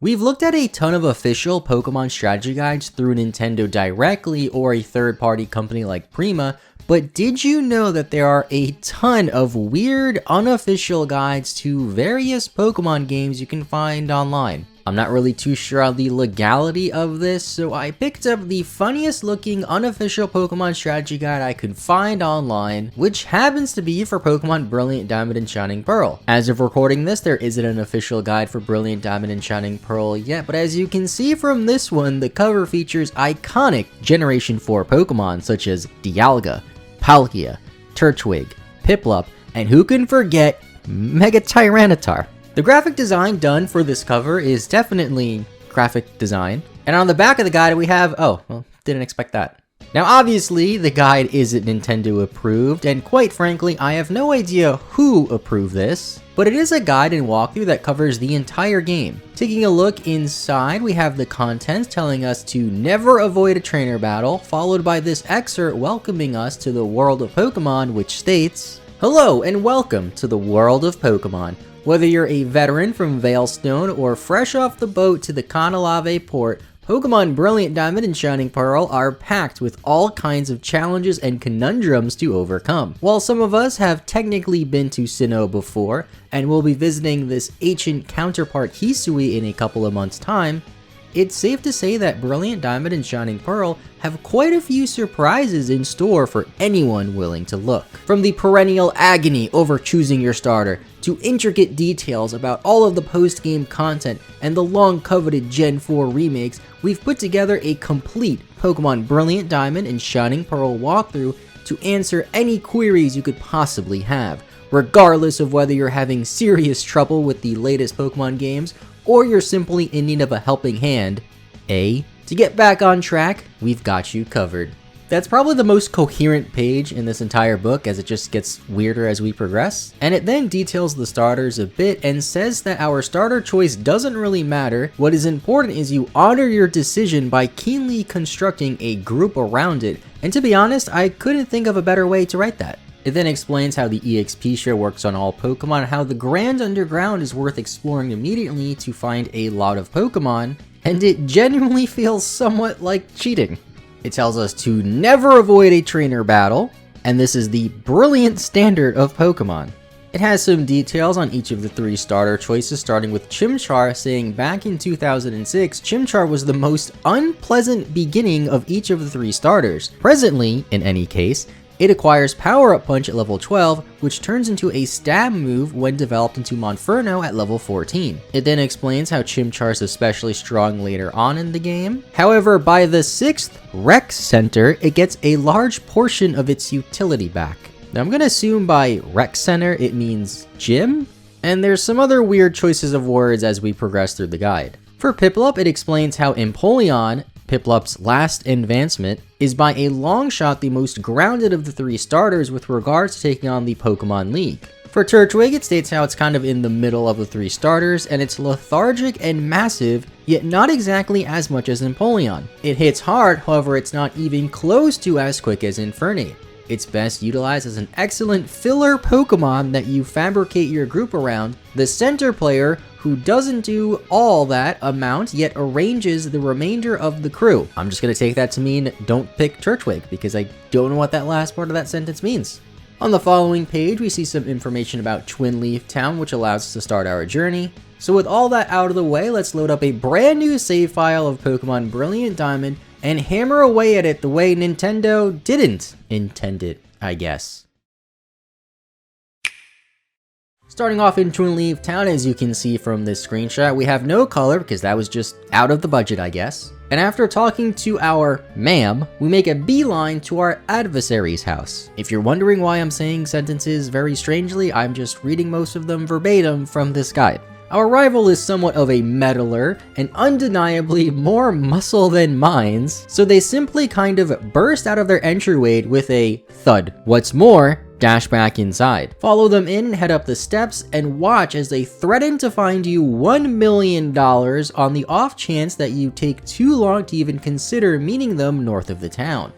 We've looked at a ton of official Pokemon strategy guides through Nintendo directly or a third-party company like Prima, but did you know that there are a ton of weird, unofficial guides to various Pokemon games you can find online? I'm not really too sure on the legality of this, so I picked up the funniest looking unofficial Pokemon strategy guide I could find online, which happens to be for Pokemon Brilliant Diamond and Shining Pearl. As of recording this, there isn't an official guide for Brilliant Diamond and Shining Pearl yet, but as you can see from this one, the cover features iconic Generation 4 Pokemon such as Dialga, Palkia, Turtwig, Piplup, and who can forget Mega Tyranitar. The graphic design done for this cover is definitely graphic design. And on the back of the guide we have, oh, well, didn't expect that. Now obviously the guide isn't Nintendo approved, and quite frankly I have no idea who approved this, but it is a guide and walkthrough that covers the entire game. Taking a look inside, we have the contents telling us to never avoid a trainer battle, followed by this excerpt welcoming us to the world of Pokemon, which states, "Hello and welcome to the world of Pokemon. Whether you're a veteran from Veilstone or fresh off the boat to the Kanalave port, Pokemon Brilliant Diamond and Shining Pearl are packed with all kinds of challenges and conundrums to overcome. While some of us have technically been to Sinnoh before, and will be visiting this ancient counterpart Hisui in a couple of months' time, it's safe to say that Brilliant Diamond and Shining Pearl have quite a few surprises in store for anyone willing to look. From the perennial agony over choosing your starter, to intricate details about all of the post-game content and the long-coveted Gen 4 remakes, we've put together a complete Pokemon Brilliant Diamond and Shining Pearl walkthrough to answer any queries you could possibly have, regardless of whether you're having serious trouble with the latest Pokemon games or you're simply in need of a helping hand. To get back on track, we've got you covered. That's probably the most coherent page in this entire book, as it just gets weirder as we progress. And it then details the starters a bit and says that our starter choice doesn't really matter. What is important is you honor your decision by keenly constructing a group around it. And to be honest, I couldn't think of a better way to write that. It then explains how the EXP share works on all Pokemon, and how the Grand Underground is worth exploring immediately to find a lot of Pokemon, and it genuinely feels somewhat like cheating. It tells us to never avoid a trainer battle, and this is the brilliant standard of Pokemon. It has some details on each of the three starter choices, starting with Chimchar, saying back in 2006, Chimchar was the most unpleasant beginning of each of the three starters. Presently, in any case, it acquires Power-Up Punch at level 12, which turns into a stab move when developed into Monferno at level 14. It then explains how Chimchar is especially strong later on in the game. However, by the 6th Rec Center, it gets a large portion of its utility back. Now I'm gonna assume by Rec Center it means gym? And there's some other weird choices of words as we progress through the guide. For Piplup, it explains how Empoleon, Piplup's last advancement, is by a long shot the most grounded of the three starters with regards to taking on the Pokemon League. For Turtwig, it states how it's kind of in the middle of the three starters, and it's lethargic and massive, yet not exactly as much as Empoleon. It hits hard, however it's not even close to as quick as Infernape. It's best utilized as an excellent filler Pokemon that you fabricate your group around, the center player who doesn't do all that amount yet arranges the remainder of the crew. I'm just gonna take that to mean don't pick Turtwig, because I don't know what that last part of that sentence means. On the following page, we see some information about Twin Leaf Town, which allows us to start our journey. So with all that out of the way, let's load up a brand new save file of Pokemon Brilliant Diamond and hammer away at it the way Nintendo didn't intend it, I guess. Starting off in Twin Leaf Town, as you can see from this screenshot, we have no color because that was just out of the budget, I guess. And after talking to our ma'am, we make a beeline to our adversary's house. If you're wondering why I'm saying sentences very strangely, I'm just reading most of them verbatim from this guide. Our rival is somewhat of a meddler and undeniably more muscle than minds, so they simply kind of burst out of their entryway with a thud. What's more, dash back inside. Follow them in and head up the steps and watch as they threaten to find you $1 million on the off chance that you take too long to even consider meeting them north of the town.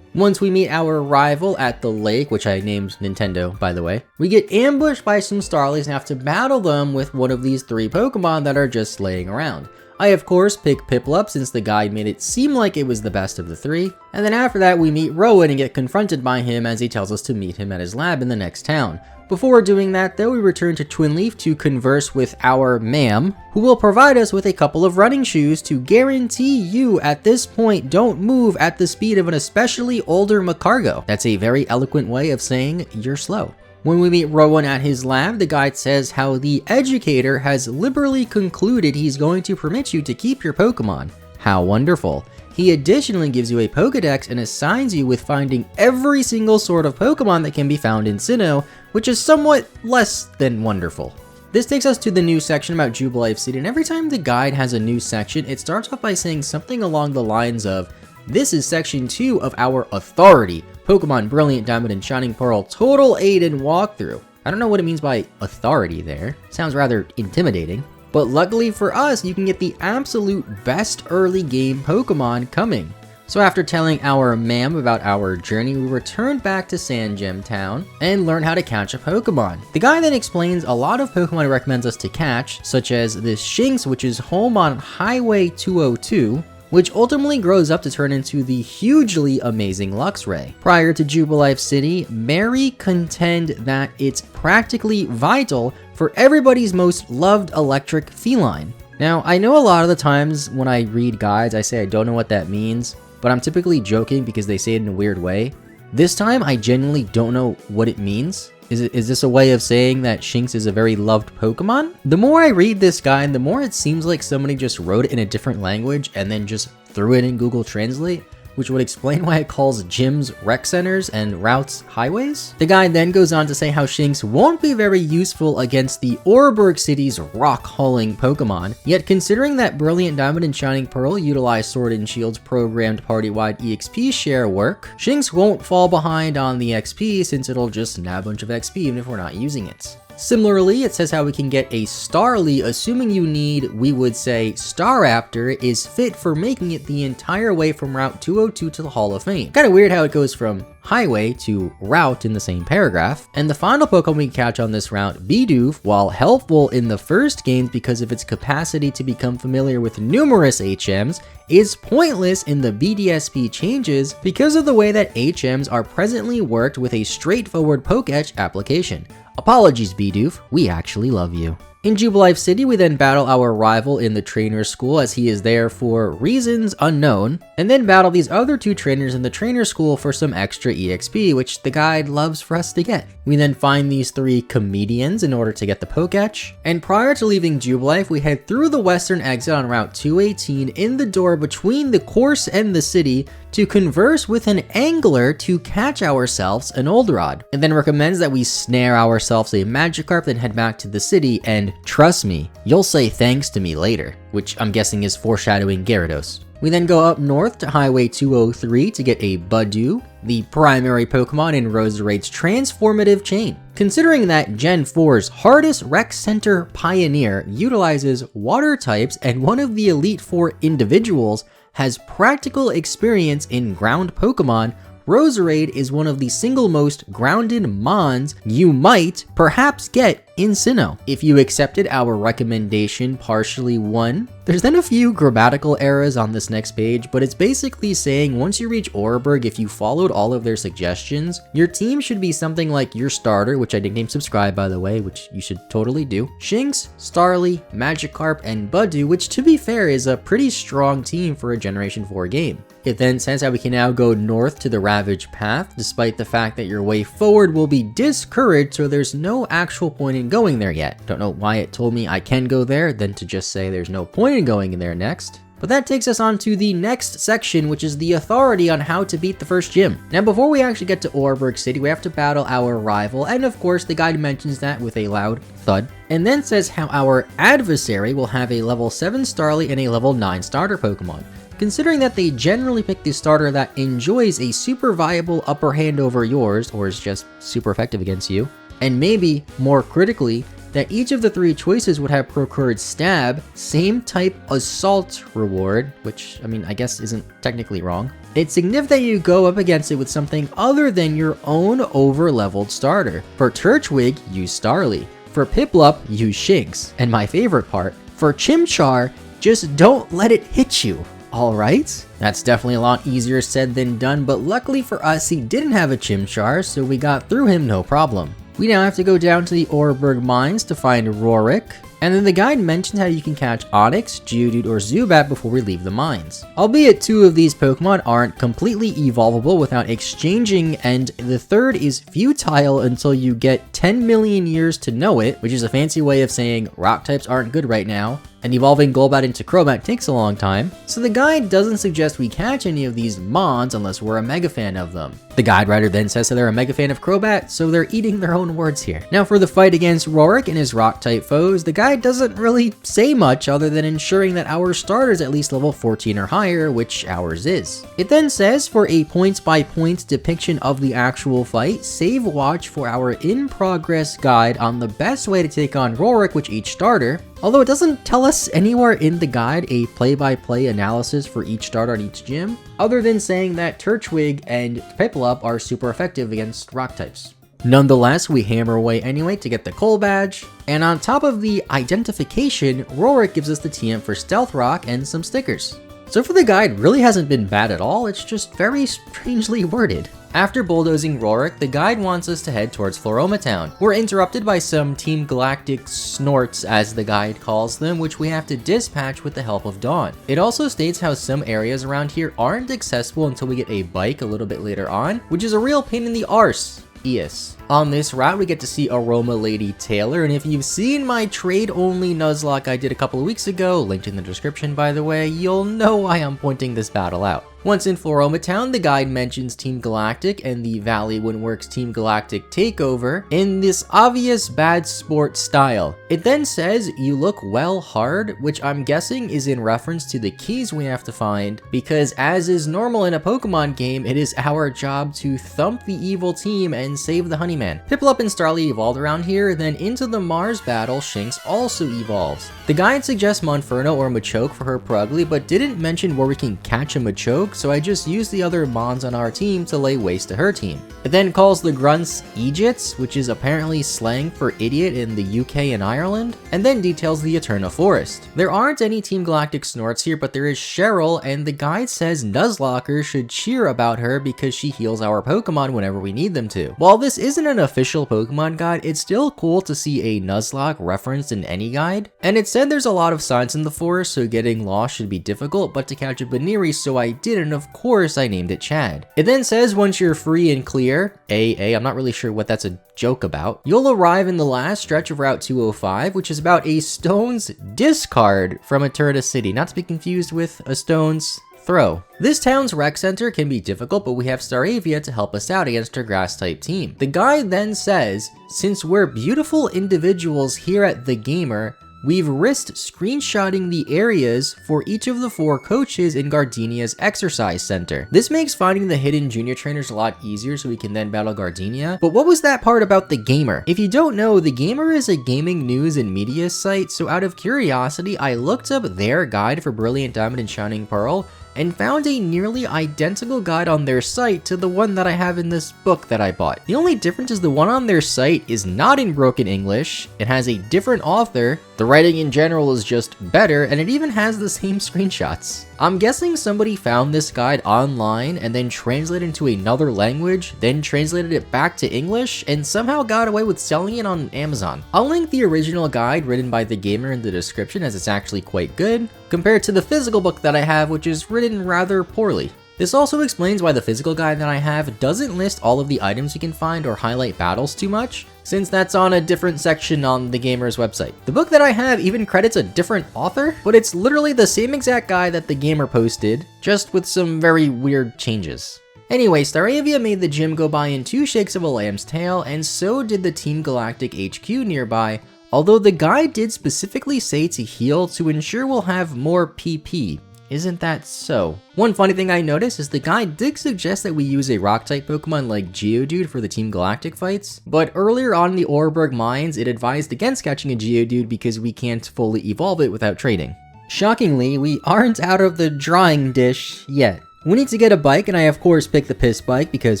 Once we meet our rival at the lake, which I named Nintendo, by the way, we get ambushed by some Starlies and have to battle them with one of these three Pokemon that are just laying around. I of course pick Piplup since the guide made it seem like it was the best of the three, and then after that we meet Rowan and get confronted by him as he tells us to meet him at his lab in the next town. Before doing that though, we return to Twinleaf to converse with our ma'am, who will provide us with a couple of running shoes to guarantee you at this point don't move at the speed of an especially older Macargo. That's a very eloquent way of saying you're slow. When we meet Rowan at his lab, the guide says how the educator has liberally concluded he's going to permit you to keep your Pokemon. How wonderful. He additionally gives you a Pokedex and assigns you with finding every single sort of Pokemon that can be found in Sinnoh, which is somewhat less than wonderful. This takes us to the new section about Jubilife City, and every time the guide has a new section, it starts off by saying something along the lines of, "This is section 2 of our authority, Pokemon Brilliant Diamond and Shining Pearl Total Aid and Walkthrough." I don't know what it means by authority there. Sounds rather intimidating. But luckily for us, you can get the absolute best early game Pokemon coming. So after telling our ma'am about our journey, we return back to Sand Gem Town and learn how to catch a Pokemon. The guy then explains a lot of Pokemon he recommends us to catch, such as this Shinx, which is home on Highway 202, which ultimately grows up to turn into the hugely amazing Luxray. Prior to Jubilife City, Mary contend that it's practically vital for everybody's most loved electric feline. Now, I know a lot of the times when I read guides, I say I don't know what that means, but I'm typically joking because they say it in a weird way. This time, I genuinely don't know what it means. Is this a way of saying that Shinx is a very loved Pokemon? The more I read this guide, the more it seems like somebody just wrote it in a different language and then just threw it in Google Translate, which would explain why it calls gyms rec centers and routes highways. The guide then goes on to say how Shinx won't be very useful against the Oreburgh City's rock-hauling Pokemon, yet considering that Brilliant Diamond and Shining Pearl utilize Sword and Shield's programmed party-wide EXP share work, Shinx won't fall behind on the XP since it'll just nab a bunch of XP even if we're not using it. Similarly, it says how we can get a Starly, assuming you need, we would say, Staraptor is fit for making it the entire way from Route 202 to the Hall of Fame. Kinda weird how it goes from highway to route in the same paragraph. And the final Pokemon we catch on this route, Bidoof, while helpful in the first games because of its capacity to become familiar with numerous HMs, is pointless in the BDSP changes because of the way that HMs are presently worked with a straightforward Pokétch application. Apologies, Bidoof, we actually love you. In Jubilife City, we then battle our rival in the trainer school as he is there for reasons unknown, and then battle these other two trainers in the trainer school for some extra EXP, which the guide loves for us to get. We then find these three comedians in order to get the Pokétch, and prior to leaving Jubilife, we head through the western exit on Route 218 in the door between the course and the city to converse with an angler to catch ourselves an Oldrod, and then recommends that we snare ourselves a Magikarp, then head back to the city, and trust me, you'll say thanks to me later, which I'm guessing is foreshadowing Gyarados. We then go up north to Highway 203 to get a Budew, the primary Pokemon in Roserade's transformative chain. Considering that Gen 4's hardest rec center Pioneer utilizes water types and one of the Elite Four individuals has practical experience in ground Pokemon, Roserade is one of the single most grounded Mons you might perhaps get in Sinnoh. If you accepted our recommendation partially one, there's then a few grammatical errors on this next page, but it's basically saying once you reach Oreburgh, if you followed all of their suggestions, your team should be something like your starter, which I nicknamed Subscribe by the way, which you should totally do, Shinx, Starly, Magikarp, and Budew, which to be fair is a pretty strong team for a Generation 4 game. It then says how we can now go north to the Ravage Path, despite the fact that your way forward will be discouraged, so there's no actual point in going there yet. Don't know why it told me I can go there, then to just say there's no point in going in there next. But that takes us on to the next section, which is the authority on how to beat the first gym. Now, before we actually get to Oreburgh City, we have to battle our rival, and of course, the guide mentions that with a loud thud, and then says how our adversary will have a level 7 Starly and a level 9 starter Pokemon. Considering that they generally pick the starter that enjoys a super viable upper hand over yours, or is just super effective against you, and maybe, more critically, that each of the three choices would have procured Stab, same type Assault reward, which, I mean, I guess isn't technically wrong. It's significant that you go up against it with something other than your own over-leveled starter. For Turtwig, use Starly. For Piplup, use Shinx. And my favorite part, for Chimchar, Just don't let it hit you. Alright? That's definitely a lot easier said than done, but luckily for us, he didn't have a Chimchar, so we got through him no problem. We now have to go down to the Oreburgh Mines to find Rorik, and then the guide mentions how you can catch Onix, Geodude, or Zubat before we leave the mines. Albeit 2 of these Pokemon aren't completely evolvable without exchanging, and the third is futile until you get 10 million years to know it, which is a fancy way of saying rock types aren't good right now, and evolving Golbat into Crobat takes a long time, so the guide doesn't suggest we catch any of these mons unless we're a mega fan of them. The guide writer then says that they're a mega fan of Crobat, so they're eating their own words here. Now for the fight against Rorik and his rock type foes, the guide doesn't really say much other than ensuring that our starter is at least level 14 or higher, which ours is. It then says for a points by points depiction of the actual fight, save watch for our in progress guide on the best way to take on Rorik with each starter. Although it doesn't tell us anywhere in the guide a play-by-play analysis for each starter on each gym, other than saying that Turtwig and Piplup are super effective against rock types. Nonetheless, we hammer away anyway to get the Coal Badge, and on top of the identification, Rorik gives us the TM for Stealth Rock and some stickers. So for the guide, really hasn't been bad at all, it's just very strangely worded. After bulldozing Rorik, the guide wants us to head towards Floroma Town. We're interrupted by some Team Galactic snorts, as the guide calls them, which we have to dispatch with the help of Dawn. It also states how some areas around here aren't accessible until we get a bike a little bit later on, which is a real pain in the arse. Yes. On this route, we get to see Aroma Lady Taylor, and if you've seen my trade-only Nuzlocke I did a couple of weeks ago, linked in the description by the way, you'll know why I'm pointing this battle out. Once in Floroma Town, the guide mentions Team Galactic and the Valley Windworks Team Galactic takeover in this obvious bad sport style. It then says, "You look well hard," which I'm guessing is in reference to the keys we have to find, because as is normal in a Pokemon game, it is our job to thump the evil team and save the Honeyman. Piplup and Starly evolved around here, then into the Mars battle, Shinx also evolves. The guide suggests Monferno or Machoke for her Purugly, but didn't mention where we can catch a Machoke, so I just used the other Mons on our team to lay waste to her team. It then calls the grunts Ejits, which is apparently slang for idiot in the UK and Ireland, and then details the Eterna Forest. There aren't any Team Galactic snorts here, but there is Cheryl, and the guide says Nuzlockers should cheer about her because she heals our Pokemon whenever we need them to. While this isn't an official Pokemon guide, it's still cool to see a Nuzlocke referenced in any guide, and it said there's a lot of signs in the forest, so getting lost should be difficult, but to catch a Baneri, so I did, and of course I named it Chad. It then says once you're free and clear, I'm not really sure what that's a joke about, you'll arrive in the last stretch of Route 205, which is about a stone's discard from Eterna City, not to be confused with a stone's throw. This town's rec center can be difficult, but we have Staravia to help us out against her grass type team. The guide then says, since we're beautiful individuals here at The Gamer, we've risked screenshotting the areas for each of the 4 coaches in Gardenia's exercise center. This makes finding the hidden junior trainers a lot easier so we can then battle Gardenia. But what was that part about The Gamer? If you don't know, The Gamer is a gaming news and media site, so out of curiosity, I looked up their guide for Brilliant Diamond and Shining Pearl, and found a nearly identical guide on their site to the one that I have in this book that I bought. The only difference is the one on their site is not in broken English, it has a different author, the writing in general is just better, and it even has the same screenshots. I'm guessing somebody found this guide online and then translated it into another language, then translated it back to English, and somehow got away with selling it on Amazon. I'll link the original guide written by The Gamer in the description, as it's actually quite good, compared to the physical book that I have, which is written rather poorly. This also explains why the physical guide that I have doesn't list all of the items you can find or highlight battles too much, since that's on a different section on the Gamer's website. The book that I have even credits a different author, but it's literally the same exact guide that the Gamer posted, just with some very weird changes. Anyway, Staravia made the gym go by in 2 shakes of a lamb's tail, and so did the Team Galactic HQ nearby, although the guide did specifically say to heal to ensure we'll have more PP. Isn't that so? One funny thing I noticed is the guide did suggest that we use a rock-type Pokemon like Geodude for the Team Galactic fights, but earlier on in the Oreburgh Mines, it advised against catching a Geodude because we can't fully evolve it without trading. Shockingly, we aren't out of the drawing dish yet. We need to get a bike, and I of course pick the piss bike because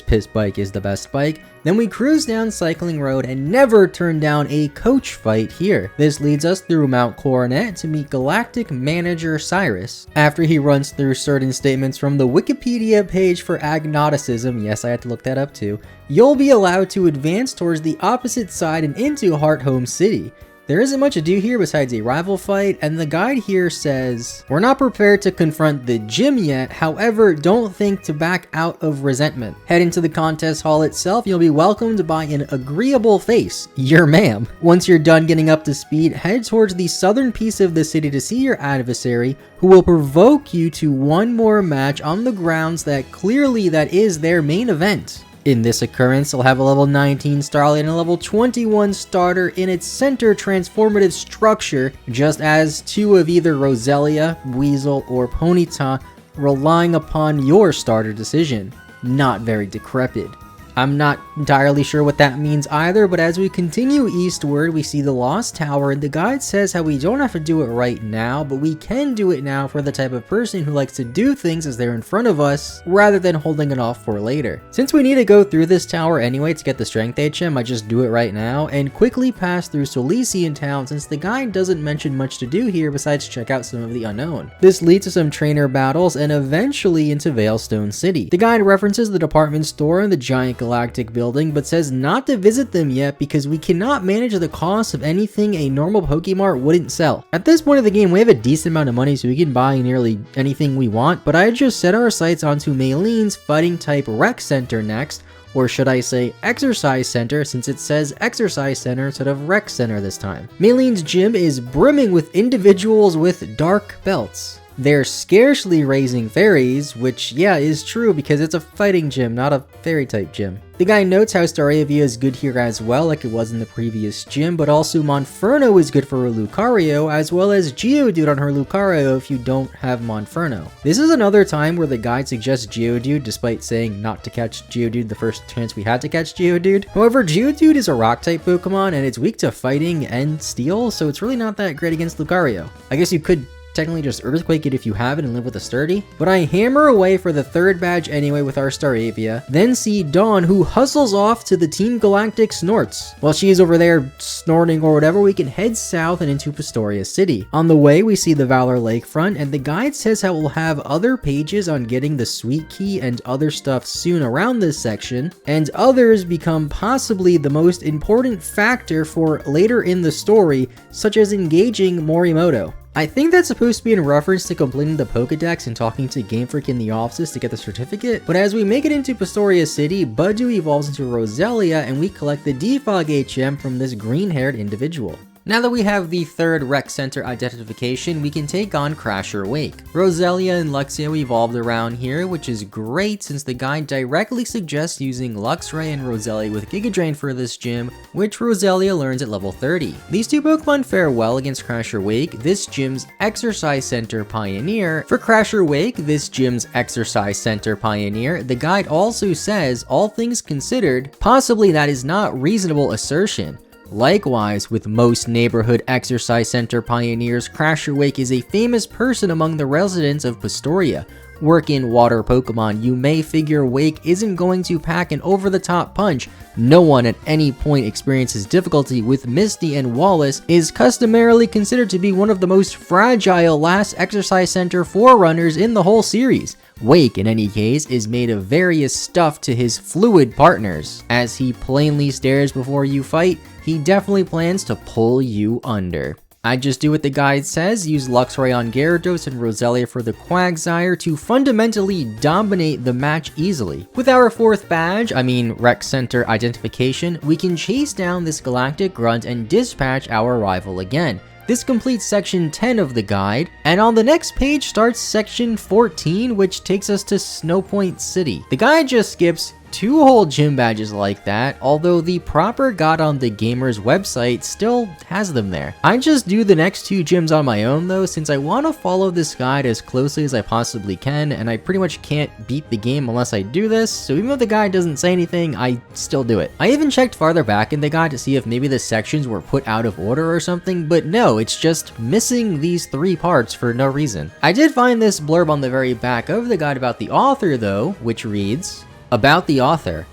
piss bike is the best bike. Then we cruise down Cycling Road and never turn down a coach fight here. This leads us through Mount Coronet to meet Galactic Manager Cyrus. After he runs through certain statements from the Wikipedia page for agnosticism, yes, I had to look that up too, you'll be allowed to advance towards the opposite side and into Hearthome City. There isn't much to do here besides a rival fight, and the guide here says, we're not prepared to confront the gym yet, however, don't think to back out of resentment. Head into the contest hall itself, you'll be welcomed by an agreeable face, your ma'am. Once you're done getting up to speed, head towards the southern piece of the city to see your adversary, who will provoke you to one more match on the grounds that clearly that is their main event. In this occurrence, they'll have a level 19 Starlight and a level 21 starter in its center transformative structure, just as two of either Roselia, Weasel, or Ponyta, relying upon your starter decision. Not very decrepit. I'm not entirely sure what that means either, but as we continue eastward, we see the Lost Tower, and the guide says how we don't have to do it right now, but we can do it now for the type of person who likes to do things as they're in front of us, rather than holding it off for later. Since we need to go through this tower anyway to get the Strength HM, I just do it right now, and quickly pass through Solician Town since the guide doesn't mention much to do here besides check out some of the unknown. This leads to some trainer battles, and eventually into Veilstone City. The guide references the department store and the giant galactic building, but says not to visit them yet because we cannot manage the cost of anything a normal Pokemart wouldn't sell. At this point of the game, we have a decent amount of money, so we can buy nearly anything we want, but I just set our sights onto Maylene's fighting type rec center next, or should I say exercise center, since it says exercise center instead of rec center this time. Maylene's gym is brimming with individuals with dark belts. They're scarcely raising fairies, which yeah is true because it's a fighting gym, not a fairy type gym. The guy notes how Staravia is good here as well, like it was in the previous gym, but also Monferno is good for her Lucario, as well as Geodude on her Lucario if you don't have Monferno. This is another time where the guide suggests Geodude, despite saying not to catch Geodude the first chance we had to catch Geodude. However, Geodude is a rock type Pokemon and it's weak to fighting and steel, so it's really not that great against Lucario. I guess you could technically just Earthquake it if you have it and live with a Sturdy. But I hammer away for the third badge anyway with our Staravia, then see Dawn, who hustles off to the Team Galactic Snorts. While she is over there snorting or whatever, we can head south and into Pastoria City. On the way, we see the Valor Lakefront, and the guide says how we'll have other pages on getting the Sweet Key and other stuff soon around this section, and others become possibly the most important factor for later in the story, such as engaging Morimoto. I think that's supposed to be in reference to completing the Pokedex and talking to Game Freak in the offices to get the certificate, but as we make it into Pastoria City, Budew evolves into Roselia and we collect the Defog HM from this green-haired individual. Now that we have the third rec center identification, we can take on Crasher Wake. Roselia and Luxio evolved around here, which is great since the guide directly suggests using Luxray and Roselia with Giga Drain for this gym, which Roselia learns at level 30. These two Pokemon fare well against Crasher Wake, this gym's Exercise Center Pioneer. For Crasher Wake, this gym's Exercise Center Pioneer, the guide also says, all things considered, possibly that is not reasonable assertion. Likewise, with most neighborhood exercise center pioneers, Crasher Wake is a famous person among the residents of Pastoria. Working water Pokemon, you may figure Wake isn't going to pack an over-the-top punch. No one at any point experiences difficulty with Misty, and Wallace is customarily considered to be one of the most fragile last exercise center forerunners in the whole series. Wake, in any case, is made of various stuff to his fluid partners. As he plainly stares before you fight, he definitely plans to pull you under. I just do what the guide says, use Luxray on Gyarados and Roselia for the Quagsire to fundamentally dominate the match easily. With our fourth badge, Rec Center Identification, we can chase down this Galactic Grunt and dispatch our rival again. This completes section 10 of the guide, and on the next page starts section 14, which takes us to Snowpoint City. The guide just skips 2 whole gym badges like that, although the proper guide on the gamer's website still has them there. I just do the next 2 gyms on my own though, since I want to follow this guide as closely as I possibly can, and I pretty much can't beat the game unless I do this, so even though the guide doesn't say anything, I still do it. I even checked farther back in the guide to see if maybe the sections were put out of order or something, but no, it's just missing these 3 parts for no reason. I did find this blurb on the very back of the guide about the author though, which reads, "About the author.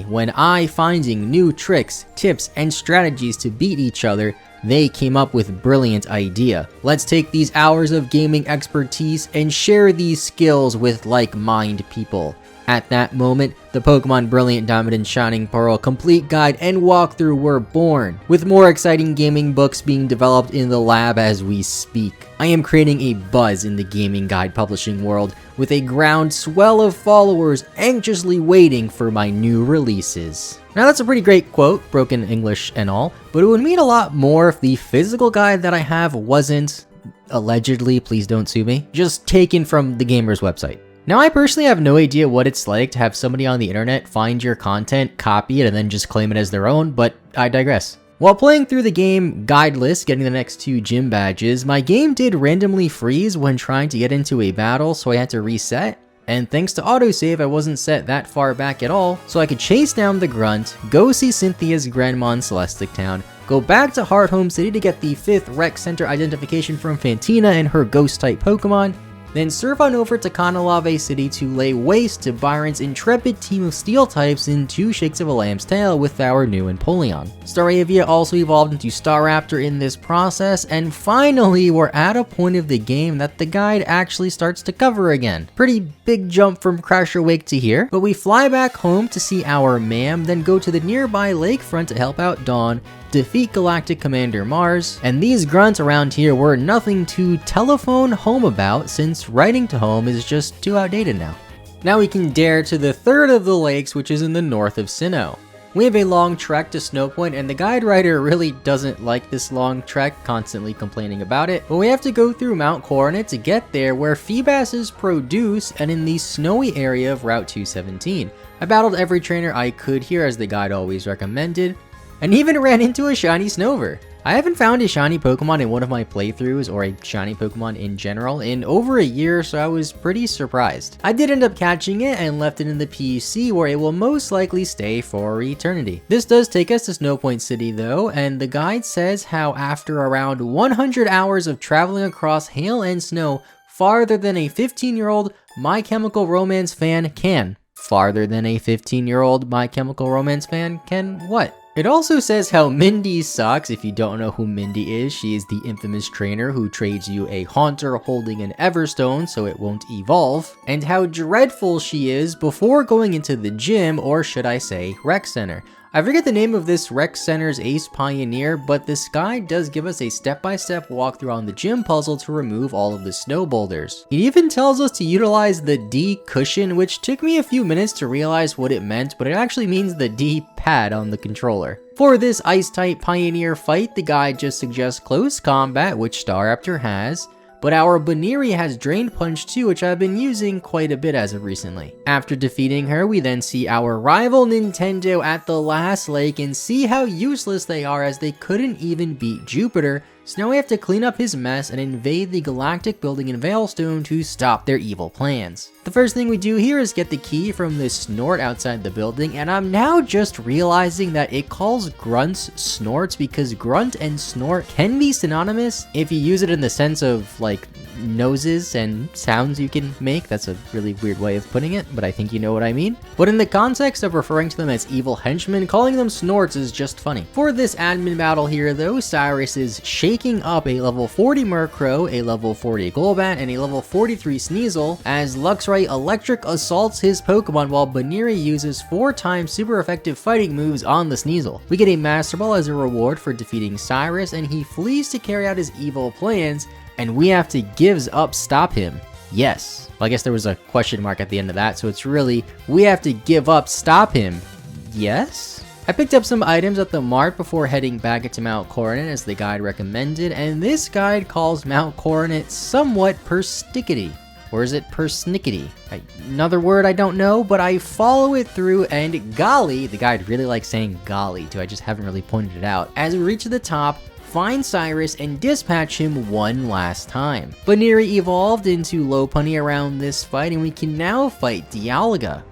When I finding new tricks, tips, and strategies to beat each other, they came up with brilliant idea. Let's take these hours of gaming expertise and share these skills with like-minded people." At that moment, the Pokemon Brilliant Diamond and Shining Pearl complete guide and walkthrough were born, with more exciting gaming books being developed in the lab as we speak. I am creating a buzz in the gaming guide publishing world, with a groundswell of followers anxiously waiting for my new releases. Now that's a pretty great quote, broken English and all, but it would mean a lot more if the physical guide that I have wasn't, allegedly, please don't sue me, just taken from the gamer's website. Now, I personally have no idea what it's like to have somebody on the internet find your content, copy it, and then just claim it as their own, but I digress. While playing through the game guideless, getting the next 2 gym badges, my game did randomly freeze when trying to get into a battle, so I had to reset. And thanks to autosave, I wasn't set that far back at all, so I could chase down the grunt, go see Cynthia's grandma in Celestic Town, go back to Heart Home City to get the 5th Rec Center identification from Fantina and her ghost-type Pokemon, then surf on over to Kanalave City to lay waste to Byron's intrepid team of steel types in 2 shakes of a lamb's tail with our new Empoleon. Staravia also evolved into Staraptor in this process, and finally we're at a point of the game that the guide actually starts to cover again. Pretty big jump from Crasher Wake to here, but we fly back home to see our ma'am, then go to the nearby lakefront to help out Dawn, defeat Galactic Commander Mars, and these grunts around here were nothing to telephone home about since writing to home is just too outdated now. Now we can dare to the 3rd of the lakes, which is in the north of Sinnoh. We have a long trek to Snowpoint, and the guide writer really doesn't like this long trek, constantly complaining about it, but we have to go through Mount Coronet to get there, where Feebas produce, and in the snowy area of Route 217. I battled every trainer I could here as the guide always recommended, and even ran into a shiny Snover. I haven't found a shiny Pokemon in one of my playthroughs, or a shiny Pokemon in general, in over a year, so I was pretty surprised. I did end up catching it and left it in the PUC, where it will most likely stay for eternity. This does take us to Snowpoint City though, and the guide says how after around 100 hours of traveling across hail and snow, farther than a 15-year-old My Chemical Romance fan can. Farther than a 15-year-old My Chemical Romance fan can what? It also says how Mindy sucks. If you don't know who Mindy is, she is the infamous trainer who trades you a Haunter holding an Everstone so it won't evolve, and how dreadful she is before going into the gym, or should I say, rec center. I forget the name of this rec center's ace pioneer, but this guide does give us a step-by-step walkthrough on the gym puzzle to remove all of the snow boulders. It even tells us to utilize the D cushion, which took me a few minutes to realize what it meant, but it actually means the D pad on the controller. For this ice-type pioneer fight, the guide just suggests close combat, which Staraptor has, but our Baniri has Drain Punch too, which I've been using quite a bit as of recently. After defeating her, we then see our rival Nintendo at the last lake and see how useless they are as they couldn't even beat Jupiter, so now we have to clean up his mess and invade the Galactic building in Veilstone to stop their evil plans. The first thing we do here is get the key from the snort outside the building, and I'm now just realizing that it calls grunts snorts because grunt and snort can be synonymous if you use it in the sense of like noses and sounds you can make. That's a really weird way of putting it, but I think you know what I mean. But in the context of referring to them as evil henchmen, calling them snorts is just funny. For this admin battle here though, Cyrus is shaking up a level 40 Murkrow, a level 40 Golbat, and a level 43 Sneasel as Luxray Electric assaults his Pokemon while Baniri uses 4 times super effective fighting moves on the Sneasel. We get a Master Ball as a reward for defeating Cyrus, and he flees to carry out his evil plans, and we have to gives up stop him. Yes. Well, I guess there was a question mark at the end of that, so it's really, we have to give up stop him. Yes? I picked up some items at the mart before heading back into Mount Coronet as the guide recommended, and this guide calls Mount Coronet somewhat perstickety. Or is it persnickety? Another word I don't know, but I follow it through, and golly, the guide really likes saying golly too, I just haven't really pointed it out. As we reach the top, find Cyrus and dispatch him one last time. Baneri evolved into Lopunny around this fight, and we can now fight Dialga.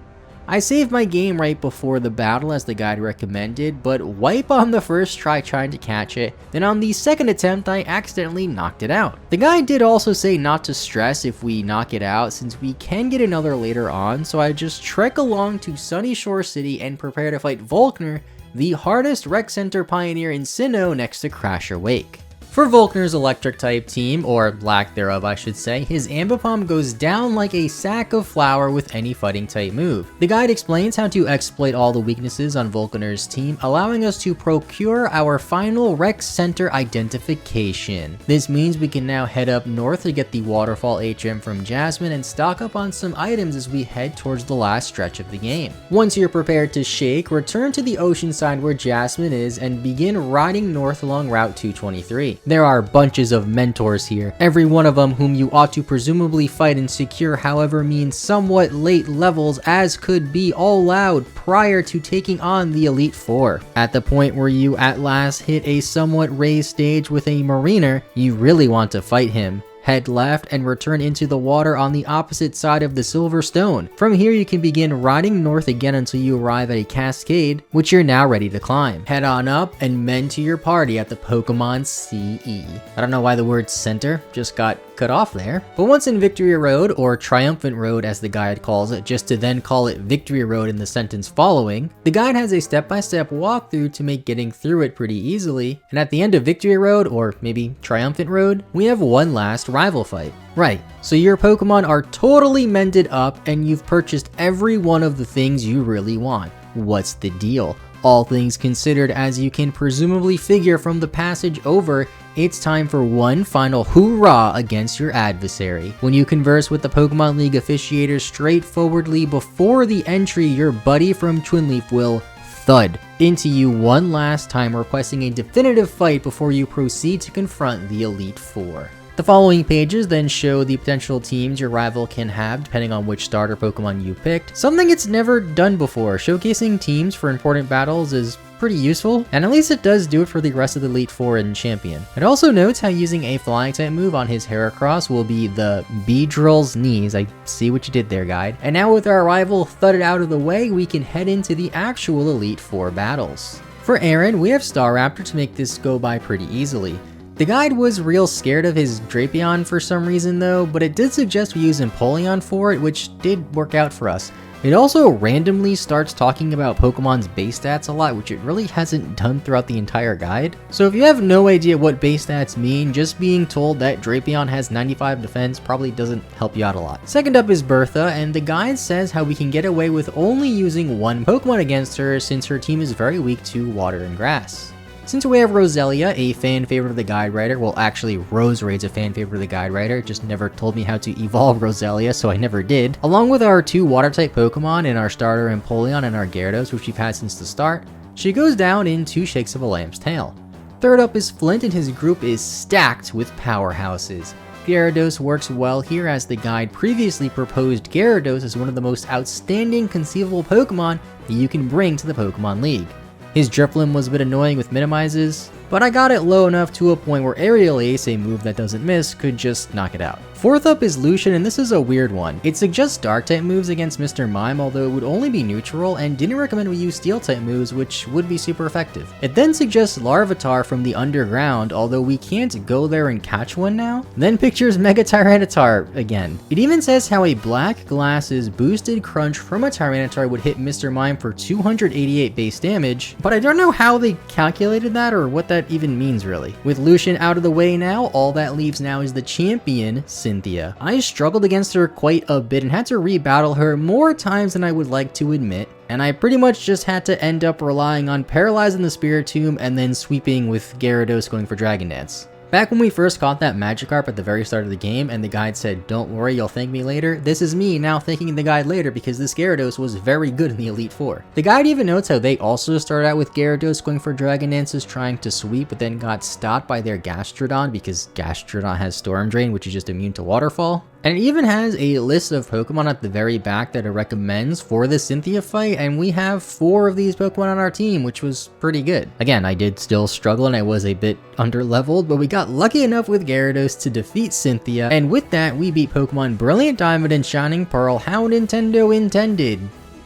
I saved my game right before the battle as the guide recommended, but wipe on the first try trying to catch it, then on the second attempt I accidentally knocked it out. The guide did also say not to stress if we knock it out since we can get another later on, so I just trek along to Sunny Shore City and prepare to fight Volkner, the hardest Rec Center pioneer in Sinnoh next to Crasher Wake. For Volkner's electric type team, or lack thereof I should say, his Ambipom goes down like a sack of flour with any fighting type move. The guide explains how to exploit all the weaknesses on Volkner's team, allowing us to procure our final Rec Center identification. This means we can now head up north to get the Waterfall HM from Jasmine and stock up on some items as we head towards the last stretch of the game. Once you're prepared to shake, return to the ocean side where Jasmine is and begin riding north along Route 223. There are bunches of mentors here, every one of them whom you ought to presumably fight and secure, however means somewhat late levels as could be allowed prior to taking on the Elite Four. At the point where you at last hit a somewhat raised stage with a Mariner, you really want to fight him. Head left and return into the water on the opposite side of the Silver Stone. From here you can begin riding north again until you arrive at a cascade, which you're now ready to climb. Head on up and mend to your party at the Pokemon CE. I don't know why the word center just got cut off there. But once in Victory Road, or Triumphant Road as the guide calls it, just to then call it Victory Road in the sentence following, the guide has a step-by-step walkthrough to make getting through it pretty easily, and at the end of Victory Road, or maybe Triumphant Road, we have one last rival fight. Right, so your Pokemon are totally mended up and you've purchased every one of the things you really want. What's the deal? All things considered, as you can presumably figure from the passage over, it's time for one final hoorah against your adversary. When you converse with the Pokemon League officiators straightforwardly before the entry, your buddy from Twinleaf will thud into you one last time, requesting a definitive fight before you proceed to confront the Elite Four. The following pages then show the potential teams your rival can have depending on which starter Pokemon you picked, something it's never done before. Showcasing teams for important battles is pretty useful, and at least it does do it for the rest of the Elite Four and Champion. It also notes how using a flying type move on his Heracross will be the Beedrill's knees. I see what you did there, guide. And now with our rival thudded out of the way, we can head into the actual Elite Four battles. For Aaron, we have Staraptor to make this go by pretty easily. The guide was real scared of his Drapion for some reason though, but it did suggest we use Empoleon for it, which did work out for us. It also randomly starts talking about Pokemon's base stats a lot, which it really hasn't done throughout the entire guide. So if you have no idea what base stats mean, just being told that Drapion has 95 defense probably doesn't help you out a lot. Second up is Bertha, and the guide says how we can get away with only using one Pokemon against her since her team is very weak to water and grass. Since we have Roselia, a fan favorite of the guide writer, well actually Roserade's a fan favorite of the guide writer, it just never told me how to evolve Roselia, so I never did. Along with our two water type Pokemon and our starter Empoleon and our Gyarados, which we've had since the start, she goes down in 2 shakes of a lamb's tail. Third up is Flint, and his group is stacked with powerhouses. Gyarados works well here as the guide previously proposed Gyarados as one of the most outstanding conceivable Pokemon that you can bring to the Pokemon League. His Drifloon was a bit annoying with minimizes, but I got it low enough to a point where Aerial Ace, a move that doesn't miss, could just knock it out. Fourth up is Lucian, and this is a weird one. It suggests Dark type moves against Mr. Mime, although it would only be neutral, and didn't recommend we use Steel type moves, which would be super effective. It then suggests Larvitar from the underground, although we can't go there and catch one now. Then pictures Mega Tyranitar again. It even says how a Black Glasses boosted Crunch from a Tyranitar would hit Mr. Mime for 288 base damage, but I don't know how they calculated that or what that even means really. With Lucian out of the way now, all that leaves now is the champion, Cynthia. I struggled against her quite a bit and had to rebattle her more times than I would like to admit, and I pretty much just had to end up relying on paralyzing the Spiritomb and then sweeping with Gyarados going for Dragon Dance. Back when we first caught that Magikarp at the very start of the game and the guide said, "Don't worry, you'll thank me later," this is me now thanking the guide later because this Gyarados was very good in the Elite Four. The guide even notes how they also started out with Gyarados going for Dragon Dances trying to sweep, but then got stopped by their Gastrodon because Gastrodon has Storm Drain, which is just immune to Waterfall. And it even has a list of Pokemon at the very back that it recommends for the Cynthia fight, and we have 4 of these Pokemon on our team, which was pretty good. Again, I did still struggle and I was a bit under-leveled, but we got lucky enough with Gyarados to defeat Cynthia, and with that, we beat Pokemon Brilliant Diamond and Shining Pearl. How Nintendo intended.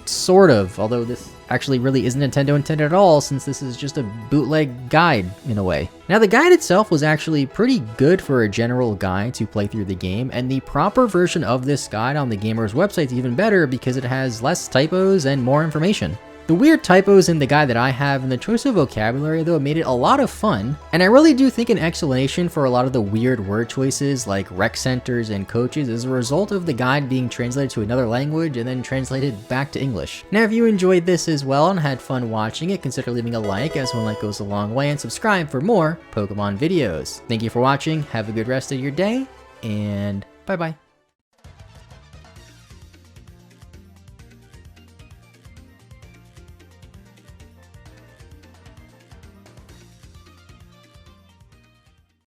Sort of, although this actually really isn't Nintendo intended at all, since this is just a bootleg guide in a way. Now, the guide itself was actually pretty good for a general guide to play through the game, and the proper version of this guide on the gamer's website is even better because it has less typos and more information. The weird typos in the guide that I have and the choice of vocabulary though made it a lot of fun, and I really do think an explanation for a lot of the weird word choices like rec centers and coaches is a result of the guide being translated to another language and then translated back to English. Now, if you enjoyed this as well and had fun watching it, consider leaving a like, as one like goes a long way, and subscribe for more Pokemon videos. Thank you for watching, have a good rest of your day, and bye bye.